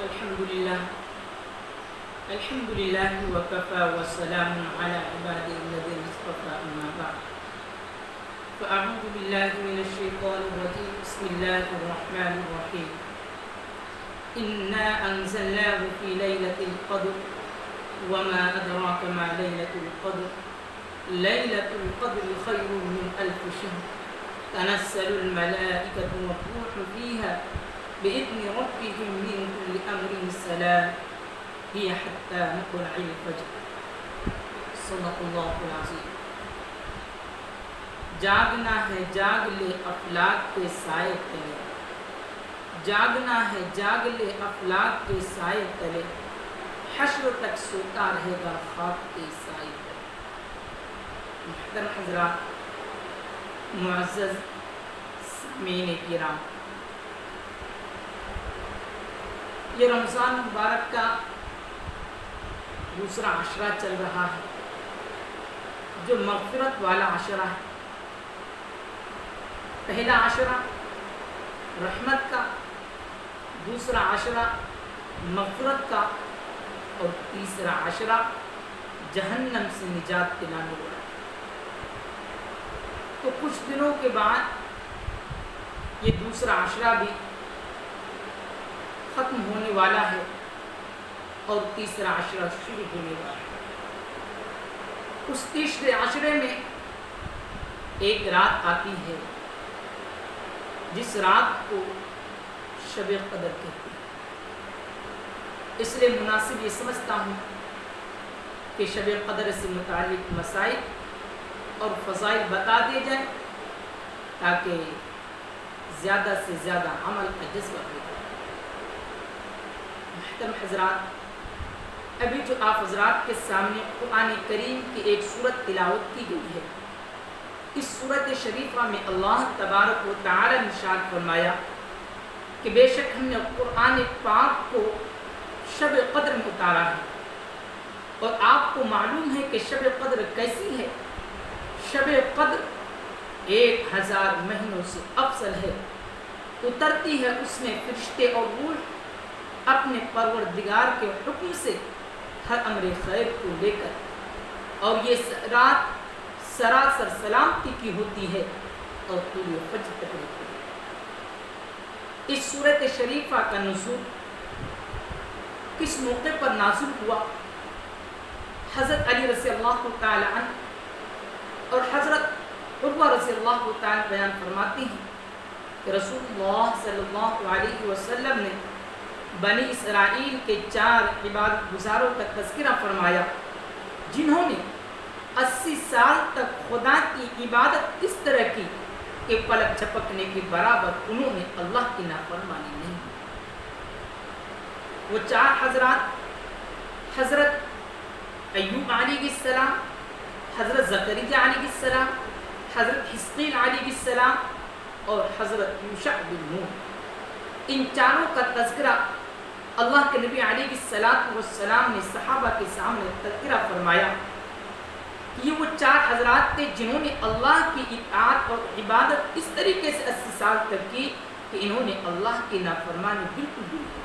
الحمد لله وكفى وسلام على عباده الذين اصطفى أما بعد فأعوذ بالله من الشيطان الرجيم بسم الله الرحمن الرحيم إنا أنزلناه في ليلة القدر وما أدراك ما ليلة القدر ليلة القدر خير من ألف شهر تنزل الملائكة والروح فيها بإذن ربهم من كل أمر سلام هي حتى مطلع الفجر صدق الله العظيم. جاگنا ہے جاگ لے افلاک کے سائے تلے، جاگنا ہے جاگ لے افلاک کے سائے تلے، حشر تک سوتا رہے گا خواب کے سائے تلے. محترم حضرات، معزز سامعین کرام، یہ رمضان مبارک کا دوسرا عشرہ چل رہا ہے جو مغفرت والا عشرہ ہے. پہلا عشرہ رحمت کا، دوسرا عشرہ مغفرت کا، اور تیسرا عشرہ جہنم سے نجات دلانے والا. تو کچھ دنوں کے بعد یہ دوسرا عشرہ بھی ختم ہونے والا ہے اور تیسرا عشرہ شروع ہونے والا ہے. اس تیسرے عشرے میں ایک رات آتی ہے جس رات کو شب قدر کہتے ہیں. اس لیے مناسب یہ سمجھتا ہوں کہ شب قدر سے متعلق مسائل اور فضائل بتا دیے جائیں تاکہ زیادہ سے زیادہ عمل کا جذبہ ہو جائے. محترم حضرات، ابھی جو آپ حضرات کے سامنے قرآن کریم کی ایک سورت تلاوت کی گئی ہے، اس سورت شریفہ میں اللہ تبارک و تعالی نے ارشاد فرمایا کہ بے شک ہم نے قرآن پاک کو شب قدر میں اتارا ہے. اور آپ کو معلوم ہے کہ شب قدر کیسی ہے. شب قدر 1000 مہینوں سے افضل ہے. اترتی ہے اس میں فرشتے اور روح اپنے پروردگار کے حکم سے ہر امر خیر کو لے کر، اور یہ رات سراسر سلامتی کی ہوتی ہے اور طلوع فجر تک رہتی ہے. اس سورت شریفہ کا نزول کس موقع پر نازل ہوا؟ حضرت علی رضی اللہ تعالی عنہ اور حضرت عروہ رضی اللہ تعالی بیان فرماتی ہیں کہ رسول اللہ صلی اللہ علیہ وسلم نے بنی اسرائیل کے 4 عبادت گزاروں کا تذکرہ فرمایا جنہوں نے 80 سال تک خدا کی عبادت اس طرح کی کہ پلک جھپکنے کے برابر انہوں نے اللہ کی نافرمانی نہیں. وہ 4 حضرات حضرت ایوب علیہ السلام، حضرت زکریا علیہ السلام، حضرت حزقیل علیہ السلام اور حضرت یوشع بن نون. ان 4 کا تذکرہ اللہ کے نبی علیہ السلام نے صحابہ کے سامنے تذکرہ فرمایا کہ یہ وہ 4 حضرات تھے جنہوں نے اللہ کی اطاعت اور عبادت اس طریقے سے 80 سال تک کی کہ انہوں نے اللہ کی نافرمانی بالکل بھی نہیں.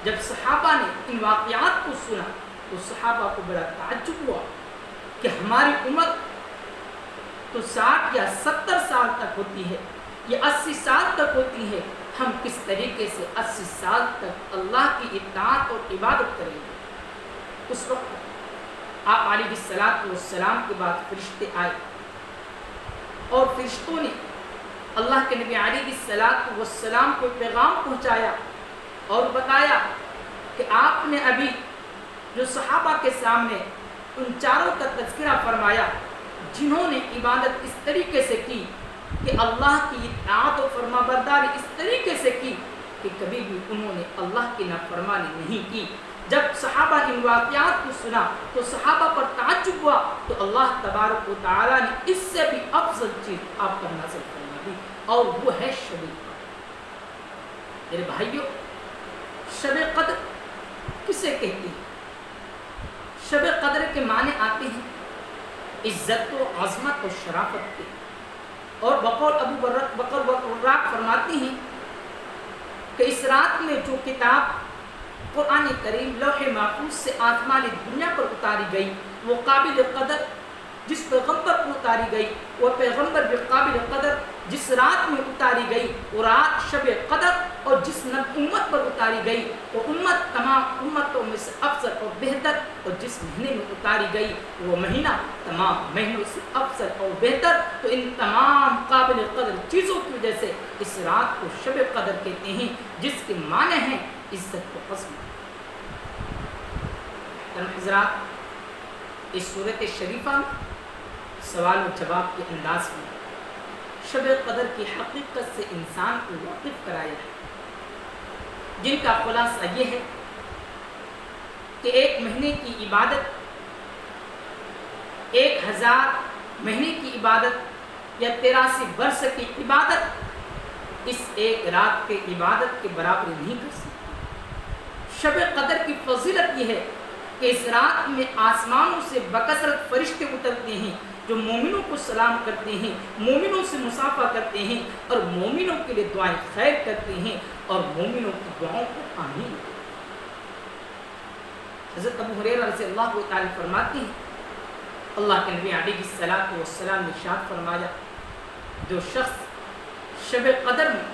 جب صحابہ نے ان واقعات کو سنا تو صحابہ کو بڑا تعجب ہوا کہ ہماری عمر تو 60 یا 70 سال تک ہوتی ہے، یہ 80 سال تک ہوتی ہے، ہم کس طریقے سے 80 سال تک اللہ کی اطاعت اور عبادت کریں گے. اس وقت آپ علیہ السلام کے بعد فرشتے آئے اور فرشتوں نے اللہ کے نبی علیہ السلام کو پیغام پہنچایا اور بتایا کہ آپ نے ابھی جو صحابہ کے سامنے ان 4 کا تذکرہ فرمایا جنہوں نے عبادت اس طریقے سے کی کہ اللہ کی اطاعت و فرما برداری اس طریقے سے کی کہ کبھی بھی انہوں نے اللہ کی نافرمانی نہیں کی. جب صحابہ ان واقعات کو سنا تو صحابہ پر تعجب ہوا تو اللہ تبارک و تعالی نے اس سے بھی افضل چیز آپ پر نازل فرما دی اور وہ ہے شب قدر. میرے بھائیوں، شب قدر کسے کہتے ہیں؟ شب قدر کے معنی آتے ہیں عزت و عظمت و شرافت کے. اور بقول ابو بکر وراق فرماتی ہیں کہ اس رات میں جو کتاب قرآن کریم لوح محفوظ سے آسمان دنیا پر اتاری گئی، وہ قابل قدر جس پیغمبر کو اتاری گئی، وہ پیغمبر بھی قابل قدر جس رات میں اتاری گئی، وہ رات شب قدر اور جس امت پر اتاری گئی وہ امت تمام امتوں میں سے افضل اور بہتر، اور جس مہینے میں اتاری گئی وہ مہینہ تمام مہینوں سے افضل اور بہتر۔ تو ان تمام قابل قدر چیزوں کی وجہ سے اس رات کو شب قدر کہتے ہیں، جس کے معنی ہیں عزت و عظمت۔ حضرات، اس صورت شریفہ میں سوال و جواب کے انداز میں شب قدر کی حقیقت سے انسان کو واقف کرایا ہے، جن کا خلاصہ یہ ہے کہ ایک مہینے کی عبادت 1000 مہینے کی عبادت یا 83 برس کی عبادت اس ایک رات کے عبادت کے برابر نہیں کر سکتی۔ شب قدر کی فضیلت یہ ہے کہ اس رات میں آسمانوں سے بکثرت فرشتے اترتے ہیں جو مومنوں کو سلام کرتے ہیں، مومنوں سے مصافحہ کرتے ہیں اور مومنوں کے لیے دعائیں خیر کرتے ہیں اور مومنوں کی دعاؤں کو آمین۔ حضرت ابو ہریرہ رضی اللہ تعالی فرماتے ہیں، اللہ کے نبی علیہ الصلوۃ والسلام نے ارشاد فرمایا، جو شخص شب قدر میں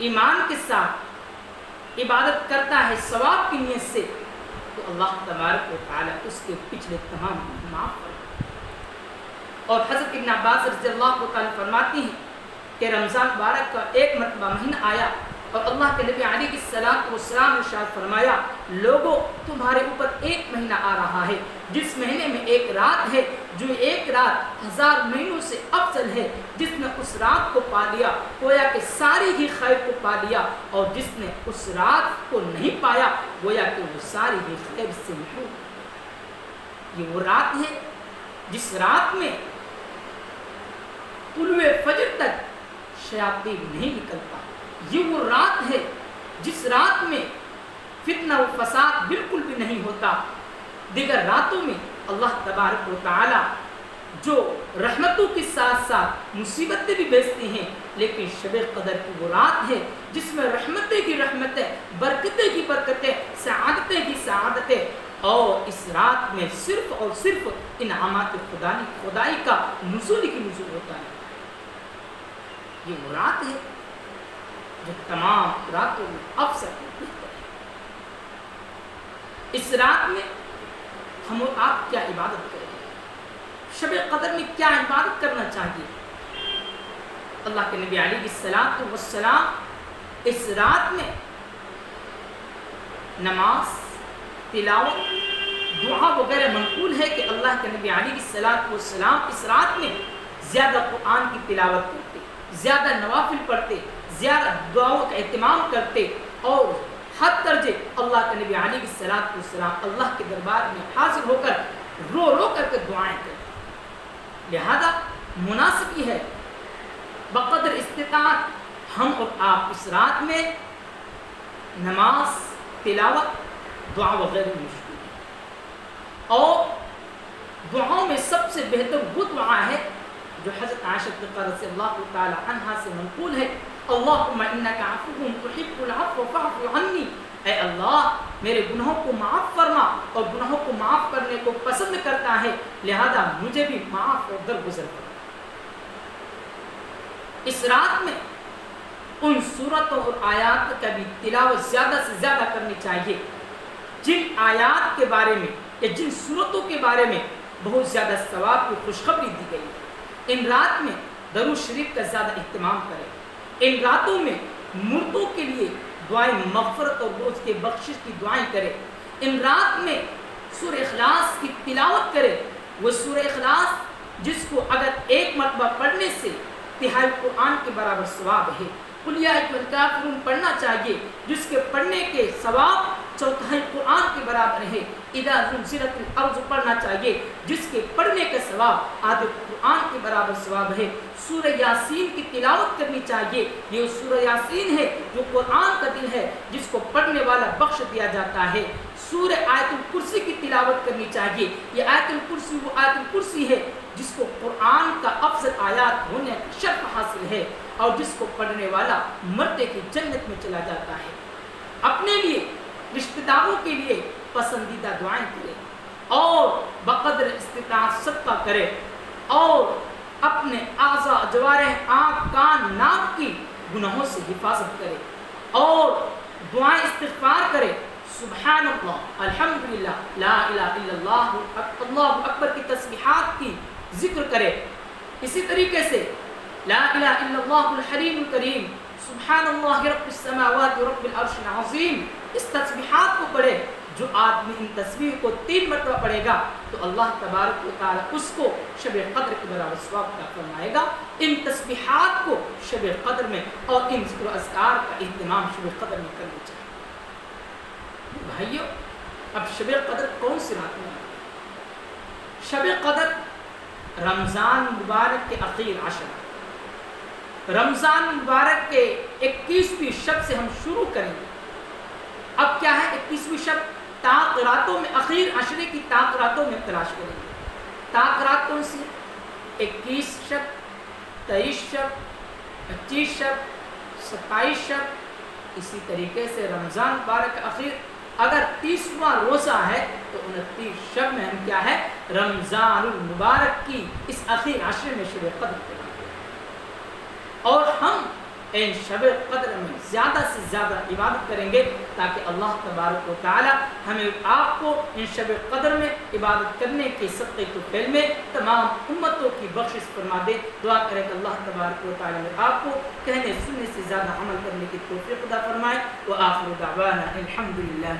ایمان کے ساتھ عبادت کرتا ہے ثواب کی نیت سے، تو اللہ تبارک و تعالی اس کے پچھلے تمام معاف کرتا ہے۔ اور حضرت ابن عباس رضی اللہ تعالی فرماتے ہیں کہ رمضان مبارک کا ایک مرتبہ مہینہ آیا اور اللہ کے نبی علیہ الصلوۃ والسلام نے ارشاد فرمایا، لوگوں تمہارے اوپر ایک مہینہ آ رہا ہے جس مہینے میں ایک رات ہے جو ایک رات 1000 مہینوں سے افضل ہے، جس نے اس رات کو پا لیا گویا کہ ساری ہی خیر کو پا لیا، اور جس نے اس رات کو نہیں پایا گویا کہ وہ ساری ہی خیر سے محروم۔ یہ وہ رات ہے جس رات میں طلوع فجر تک شیاطین نہیں نکلتا، یہ وہ رات ہے جس رات میں فتنہ و فساد بالکل بھی نہیں ہوتا۔ دیگر راتوں میں اللہ تبارک و تعالی جو رحمتوں کے ساتھ ساتھ مصیبتیں بھی بھیجتے ہیں، لیکن شب قدر کی وہ رات ہے جس میں رحمتیں کی رحمتیں، برکتیں کی برکتیں، سعادتیں کی سعادتیں، اور اس رات میں صرف اور صرف انعامات خدائی کا نزول کی نزول ہوتا ہے۔ یہ وہ رات ہے جو تمام راتوں میں افضل بہتر ہے۔ اس رات میں ہم اور آپ کیا عبادت کریں؟ شب قدر میں کیا عبادت کرنا چاہیے؟ اللہ کے نبی علیہ الصلوۃ والسلام اس رات میں نماز، تلاوت، دعا وغیرہ منقول ہے کہ اللہ کے نبی علیہ الصلوۃ والسلام اس رات میں زیادہ قرآن کی تلاوت کرتے، زیادہ نوافل پڑھتے، زیادہ دعاؤں کا اہتمام کرتے، اور حد درجے اللہ کے نبی علیہ الصلوۃ والسلام اللہ کے دربار میں حاضر ہو کر رو رو کر کے دعائیں کرتے۔ لہذا مناسب یہ ہے بقدر استطاعت ہم اور آپ اس رات میں نماز، تلاوت، دعا وغیرہ مشکل ہے، اور دعاؤں میں سب سے بہتر وہ دعا ہے جو حضرت عائشہ رضی اللہ تعالی عنہا سے منقول ہے، اللہم انک عفو تحب العفو فاعف عنی، اے اللہ میرے گناہوں کو معاف فرما اور گناہوں کو معاف کرنے کو پسند کرتا ہے، لہذا مجھے بھی معاف اور درگزر فرما۔ اس رات میں ان صورتوں اور آیات کا بھی تلاوت زیادہ سے زیادہ کرنی چاہیے جن آیات کے بارے میں یا جن صورتوں کے بارے میں بہت زیادہ ثواب کی خوشخبری دی گئی ہے۔ ان رات میں درود شریف کا زیادہ اہتمام کریں، ان راتوں میں مردوں کے لیے دعائیں مغفرت اور روز کے بخشش کی دعائیں کریں، ان رات میں سورہ اخلاص کی تلاوت کریں، وہ سورہ اخلاص جس کو اگر ایک مرتبہ پڑھنے سے تہائی قرآن کے برابر ثواب ہے۔ قل یا ایھا الکافرون پڑھنا چاہیے جس کے پڑھنے کے ثواب چوتھائی قرآن کے برابر ہے۔ اذا زلزلت الارض پڑھنا چاہیے جس کے پڑھنے کا ثواب آدھے قرآن کے برابر ثواب ہے۔ سورہ یاسین کی تلاوت کرنی چاہیے، یہ سورہ یاسین ہے جو قرآن کا دل ہے جس کو پڑھنے والا بخش دیا جاتا ہے۔ سورہ آیت الکرسی کی تلاوت کرنی چاہیے، یہ آیت الکرسی وہ آیت الکرسی ہے جس کو قرآن کا افضل آیات ہونے کا شرف حاصل ہے اور جس کو پڑھنے والا مرتے کی جنت میں چلا جاتا ہے۔ اپنے لیے رشتہ داروں کے لیے پسندیدہ دعائیں کرے اور بقدر استطاعت صدقہ کرے اور اپنے اعضاء جوارح آنکھ کان ناک کی گناہوں سے حفاظت کرے اور دعائیں استغفار کرے، سبحان اللہ، الحمدللہ، لا الہ الا اللہ، اللہ اکبر کی تسبیحات کی ذکر کرے۔ اسی طریقے سے لا الہ الا اللہ الحلیم الکریم، سبحان اللہ رب السماوات رب العرش العظیم، اس تسبیحات کو پڑھے۔ جو آدمی ان تسبیح کو 3 مرتبہ پڑھے گا تو اللہ تبارک و تعالی اس کو شب قدر کے برابر ثواب عطا فرمائے گا۔ ان تسبیحات کو شب قدر میں اور ان ذکر و اذکار کا اہتمام شب قدر میں کرنا چاہیے۔ بھائیو، اب شب قدر کون سی رات میں؟ شب قدر رمضان مبارک کے اخیر 10، رمضان مبارک کے 21ویں شب سے ہم شروع کریں گے۔ اب کیا ہے 21ویں شب؟ طاق راتوں میں، اخیر عشرے کی طاق راتوں میں تلاش کریں گے۔ طاق رات کون سی؟ 21 شب، 23 شب، 25 شب، 27 شب۔ اسی طریقے سے رمضان مبارک اخیر اگر 30واں روزہ ہے تو 29 شب میں ہم کیا ہے رمضان المبارک کی اس اخیر عشرے میں شب قدر کریں گے، اور ہم ان شب قدر میں زیادہ سے زیادہ عبادت کریں گے تاکہ اللہ تبارک و تعالی ہمیں آپ کو ان شب قدر میں عبادت کرنے کے صدقے تو فعل میں تمام امتوں کی بخشش فرما دے۔ دعا کریں کہ اللہ تبارک و تعالی میں آپ کو کہنے سننے سے زیادہ عمل کرنے کی توفیق عطا فرمائے۔ وآخر دعوانا الحمدللہ۔